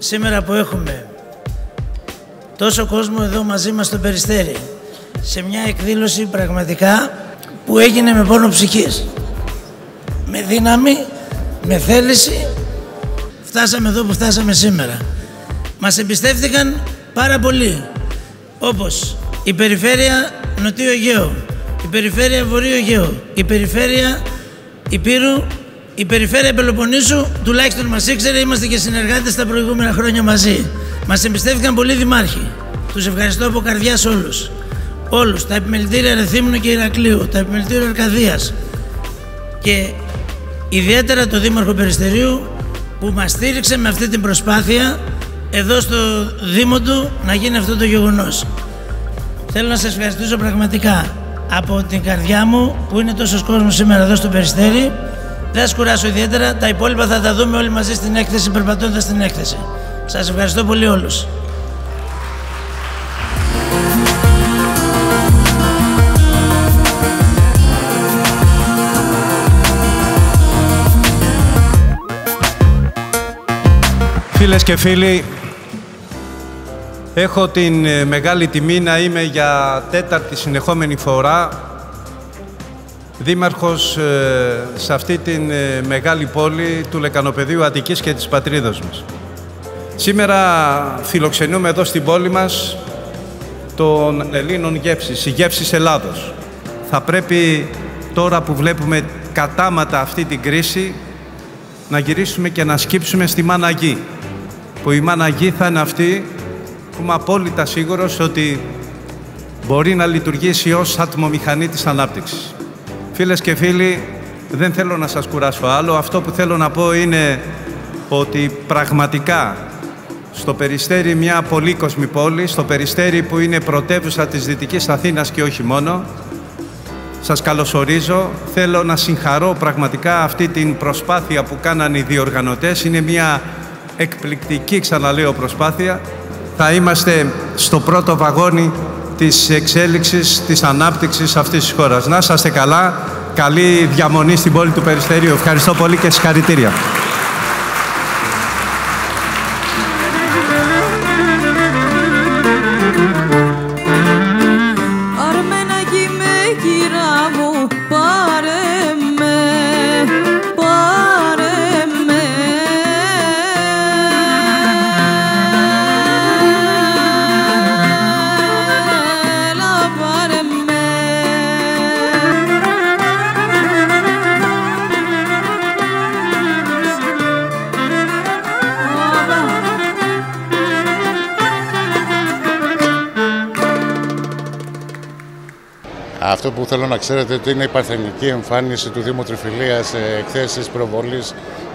σήμερα που έχουμε τόσο κόσμο εδώ μαζί μας στο Περιστέρι, σε μια εκδήλωση πραγματικά που έγινε με πόνο ψυχής, με δύναμη, με θέληση, φτάσαμε εδώ που φτάσαμε σήμερα. Μας εμπιστεύτηκαν πάρα πολύ, όπως η Περιφέρεια Νοτίου Αιγαίου, η Περιφέρεια Βορείου Αιγαίου, η Περιφέρεια Υπήρου, η Περιφέρεια Πελοποννήσου, τουλάχιστον μας ήξερε, είμαστε και συνεργάτες τα προηγούμενα χρόνια μαζί. Μας εμπιστεύτηκαν πολλοί δημάρχοι. Τους ευχαριστώ από καρδιάς όλους. Όλους, τα επιμελητήρια Ρεθύμνου και Ηρακλείου, τα επιμελητήρια Αρκαδίας και ιδιαίτερα το Δήμαρχο Περιστερίου που μας στήριξε με αυτή την προσπάθεια εδώ στο Δήμο του να γίνει αυτό το γεγονός. Θέλω να σας ευχαριστήσω πραγματικά από την καρδιά μου που είναι τόσος κόσμος σήμερα εδώ στο Περιστέρι. Δεν σας κουράσω ιδιαίτερα, τα υπόλοιπα θα τα δούμε όλοι μαζί στην έκθεση, περπατώντας στην έκθεση. Σας ευχαριστώ πολύ όλους. Φίλες και φίλοι, έχω την μεγάλη τιμή να είμαι για τέταρτη συνεχόμενη φορά δήμαρχος σε αυτή την μεγάλη πόλη του Λεκανοπεδίου Αττικής και της πατρίδος μας. Σήμερα φιλοξενούμε εδώ στην πόλη μας των Ελλήνων γεύσεις, οι γεύσεις Ελλάδος. Θα πρέπει τώρα που βλέπουμε κατάματα αυτή την κρίση να γυρίσουμε και να σκύψουμε στη Μάνα Γη, που η Μάνα Γη θα είναι αυτή που είμαι απόλυτα σίγουρος ότι μπορεί να λειτουργήσει ως ατμομηχανή της ανάπτυξης. Φίλες και φίλοι, δεν θέλω να σας κουράσω άλλο. Αυτό που θέλω να πω είναι ότι πραγματικά στο Περιστέρι, μια πολύκοσμη πόλη, στο Περιστέρι που είναι πρωτεύουσα της Δυτικής Αθήνας και όχι μόνο, σας καλωσορίζω. Θέλω να συγχαρώ πραγματικά αυτή την προσπάθεια που κάνανε οι διοργανωτές. Είναι μια εκπληκτική, ξαναλέω, προσπάθεια. Θα είμαστε στο πρώτο βαγόνι της εξέλιξης, της ανάπτυξης αυτής της χώρας. Να είσαστε καλά, καλή διαμονή στην πόλη του Περιστερίου. Ευχαριστώ πολύ και συγχαρητήρια. Αυτό που θέλω να ξέρετε ότι είναι η παρθενική εμφάνιση του Δήμου Τριφυλίας σε εκθέσεις προβολής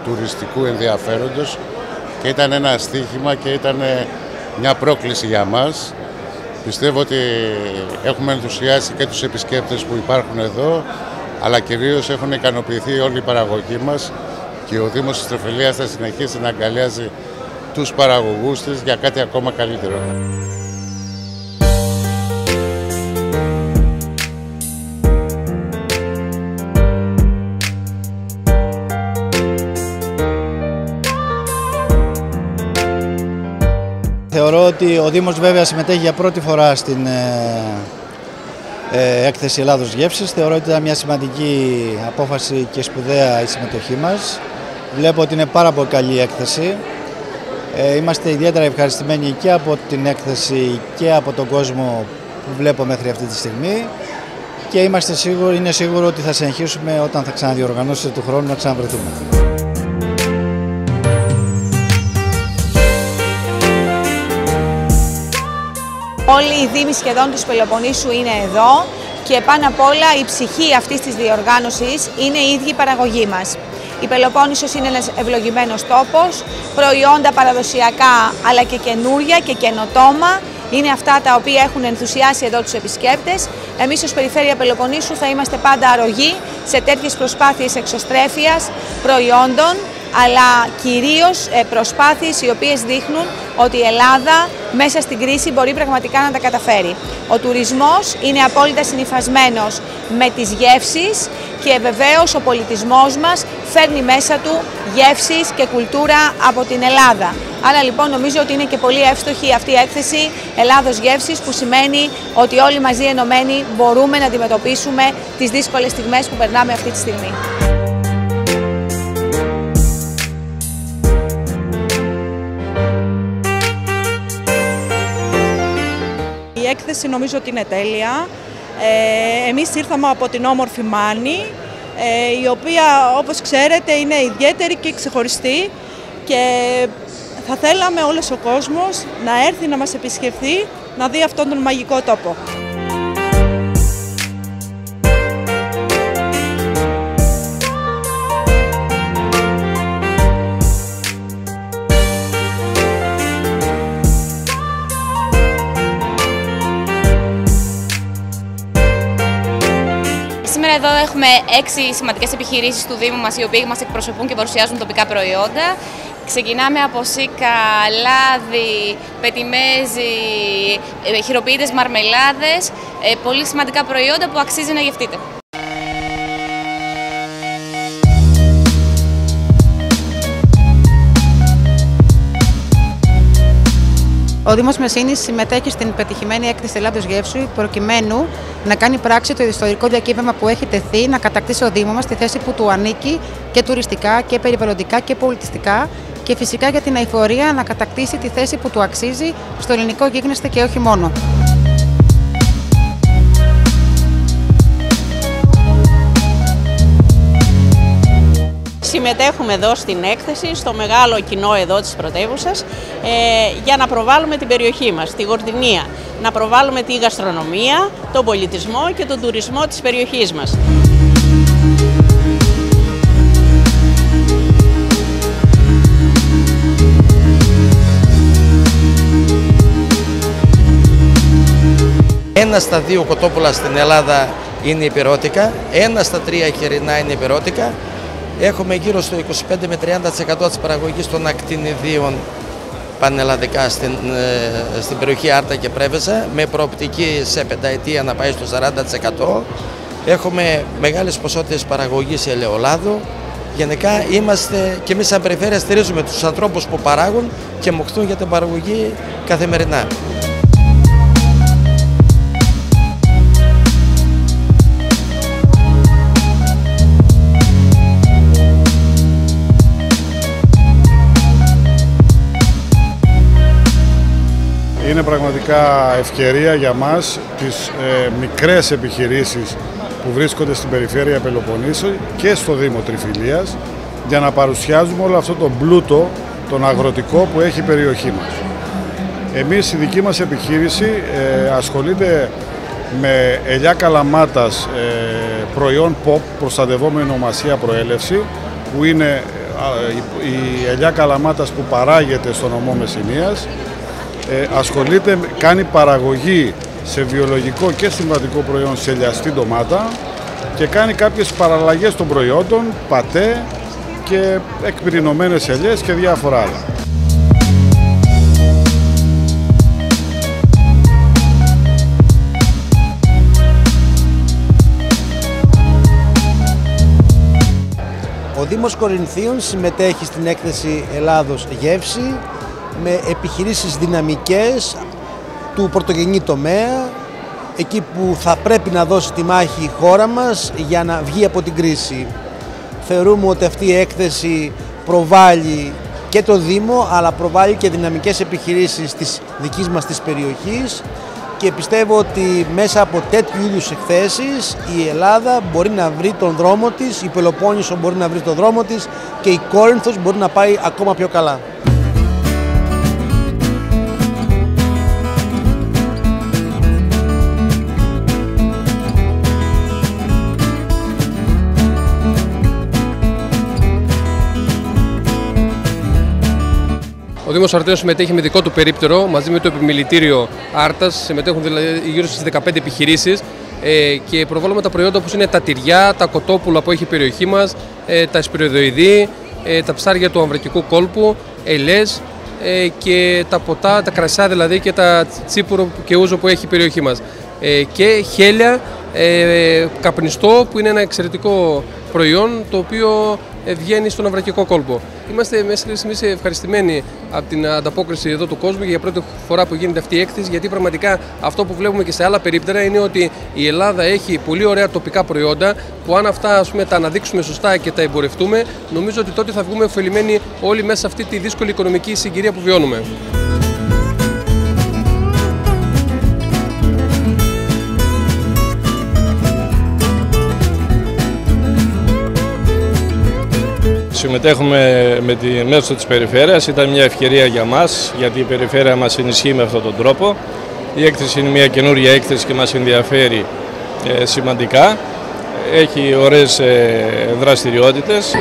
τουριστικού ενδιαφέροντος και ήταν ένα στοίχημα και ήταν μια πρόκληση για μας. Πιστεύω ότι έχουμε ενθουσιάσει και τους επισκέπτες που υπάρχουν εδώ, αλλά κυρίως έχουν ικανοποιηθεί όλη η παραγωγή μας και ο Δήμος της Τριφυλίας θα συνεχίσει να αγκαλιάζει τους παραγωγούς της για κάτι ακόμα καλύτερο. Θεωρώ ότι ο Δήμος βέβαια συμμετέχει για πρώτη φορά στην έκθεση Ελλάδος Γεύσεις. Θεωρώ ότι ήταν μια σημαντική απόφαση και σπουδαία η συμμετοχή μας. Βλέπω ότι είναι πάρα πολύ καλή έκθεση. Είμαστε ιδιαίτερα ευχαριστημένοι και από την έκθεση και από τον κόσμο που βλέπω μέχρι αυτή τη στιγμή και είναι σίγουρο ότι θα συνεχίσουμε όταν θα ξαναδιοργανώσετε του χρόνου να ξαναβρεθούμε. Όλοι οι δήμοι σχεδόν της Πελοποννήσου είναι εδώ και πάνω απ' όλα η ψυχή αυτής της διοργάνωσης είναι η ίδια η παραγωγή μας. Η Πελοπόννησος είναι ένας ευλογημένος τόπος, προϊόντα παραδοσιακά αλλά και καινούρια και καινοτόμα είναι αυτά τα οποία έχουν ενθουσιάσει εδώ τους επισκέπτες. Εμείς ως Περιφέρεια Πελοποννήσου θα είμαστε πάντα αρρωγοί σε τέτοιες προσπάθειες εξωστρέφειας προϊόντων, αλλά κυρίως προσπάθειες οι οποίες δείχνουν ότι η Ελλάδα μέσα στην κρίση μπορεί πραγματικά να τα καταφέρει. Ο τουρισμός είναι απόλυτα συνυφασμένος με τις γεύσεις και βεβαίως ο πολιτισμός μας φέρνει μέσα του γεύσεις και κουλτούρα από την Ελλάδα. Άρα λοιπόν νομίζω ότι είναι και πολύ εύστοχη αυτή η έκθεση Ελλάδος Γεύσης, που σημαίνει ότι όλοι μαζί ενωμένοι μπορούμε να αντιμετωπίσουμε τις δύσκολες στιγμές που περνάμε αυτή τη στιγμή. Η έκθεση νομίζω ότι είναι τέλεια. Εμείς ήρθαμε από την όμορφη Μάνη, η οποία όπως ξέρετε είναι ιδιαίτερη και ξεχωριστή, και θα θέλαμε όλος ο κόσμος να έρθει να μας επισκεφθεί, να δει αυτόν τον μαγικό τόπο. Σήμερα εδώ έχουμε 6 σημαντικές επιχειρήσεις του Δήμου μας, οι οποίοι μας εκπροσωπούν και παρουσιάζουν τοπικά προϊόντα. Ξεκινάμε από σίκα, λάδι, πετιμέζι, χειροποίητες μαρμελάδες, πολύ σημαντικά προϊόντα που αξίζει να γευτείτε. Ο Δήμος Μεσίνης συμμετέχει στην πετυχημένη έκθεση Ελλάδος Γεύσου, προκειμένου να κάνει πράξη το ιστορικό διακύβευμα που έχει τεθεί να κατακτήσει ο Δήμος μας τη θέση που του ανήκει και τουριστικά και περιβαλλοντικά και πολιτιστικά, και φυσικά για την αειφορία να κατακτήσει τη θέση που του αξίζει στο ελληνικό γίγνεσθε και όχι μόνο. Συμμετέχουμε εδώ στην έκθεση, στο μεγάλο κοινό εδώ της πρωτεύουσας, για να προβάλλουμε την περιοχή μας, τη Γορδινία, να προβάλλουμε τη γαστρονομία, τον πολιτισμό και τον τουρισμό της περιοχής μας. Ένα στα 2 κοτόπουλα στην Ελλάδα είναι υπηρώτικα, 1 στα 3 χοιρινά είναι υπηρώτικα. Έχουμε γύρω στο 25 με 30% της παραγωγής των ακτινιδίων πανελλαδικά στην περιοχή Άρτα και Πρέβεζα, με προοπτική σε πενταετία να πάει στο 40%. Έχουμε μεγάλες ποσότητες παραγωγής ελαιολάδου. Γενικά είμαστε και εμείς σαν περιφέρεια, στηρίζουμε τους ανθρώπους που παράγουν και μοχθούν για την παραγωγή καθημερινά. Είναι πραγματικά ευκαιρία για μας τις μικρές επιχειρήσεις που βρίσκονται στην περιφέρεια Πελοποννήσου και στο Δήμο Τριφυλίας, για να παρουσιάζουμε όλο αυτό το πλούτο, τον αγροτικό που έχει η περιοχή μας. Εμείς, η δική μας επιχείρηση ασχολείται με ελιά καλαμάτας, προϊόν POP, προστατευόμενη ονομασία προέλευση, που είναι η ελιά καλαμάτας που παράγεται στο νομό Μεσσηνίας. Ασχολείται, κάνει παραγωγή σε βιολογικό και συμβατικό προϊόν σε ελιαστή ντομάτα και κάνει κάποιες παραλλαγές των προϊόντων, πατέ και εκπυρηνωμένες ελιές και διάφορα άλλα. Ο Δήμος Κορινθίων συμμετέχει στην έκθεση Ελλάδος Γεύση με επιχειρήσεις δυναμικές του πρωτογενή τομέα, εκεί που θα πρέπει να δώσει τη μάχη η χώρα μας για να βγει από την κρίση. Θεωρούμε ότι αυτή η έκθεση προβάλλει και το Δήμο, αλλά προβάλλει και δυναμικές επιχειρήσεις της δικής μας της περιοχής, και πιστεύω ότι μέσα από τέτοιου είδους εκθέσεις η Ελλάδα μπορεί να βρει τον δρόμο της, η Πελοπόννησο μπορεί να βρει τον δρόμο της και η Κόρινθος μπορεί να πάει ακόμα πιο καλά. Ο Δήμος Αρτέων συμμετέχει με δικό του περίπτερο μαζί με το επιμελητήριο Άρτας. Συμμετέχουν δηλαδή γύρω στις 15 επιχειρήσεις και προβάλλουμε τα προϊόντα όπως είναι τα τυριά, τα κοτόπουλα που έχει η περιοχή μας, τα σπυριδοειδή, τα ψάρια του αμβρακικού κόλπου, ελές και τα ποτά, τα κρασιά δηλαδή και τα τσίπουρο και ούζο που έχει η περιοχή μας. Και χέλια καπνιστό, που είναι ένα εξαιρετικό προϊόν το οποίο βγαίνει στον Αυρακικό κόλπο. Είμαστε μέχρι στιγμής ευχαριστημένοι από την ανταπόκριση εδώ του κόσμου για πρώτη φορά που γίνεται αυτή η έκθεση, γιατί πραγματικά αυτό που βλέπουμε και σε άλλα περίπτερα είναι ότι η Ελλάδα έχει πολύ ωραία τοπικά προϊόντα που αν αυτά τα αναδείξουμε σωστά και τα εμπορευτούμε, νομίζω ότι τότε θα βγούμε ωφελημένοι όλοι μέσα σε αυτή τη δύσκολη οικονομική συγκυρία που βιώνουμε. Συμμετέχουμε μέσω της περιφέρειας, ήταν μια ευκαιρία για μας, γιατί η περιφέρεια μας ενισχύει με αυτόν τον τρόπο. Η έκθεση είναι μια καινούργια έκθεση και μας ενδιαφέρει σημαντικά. Έχει ωραίες δραστηριότητες.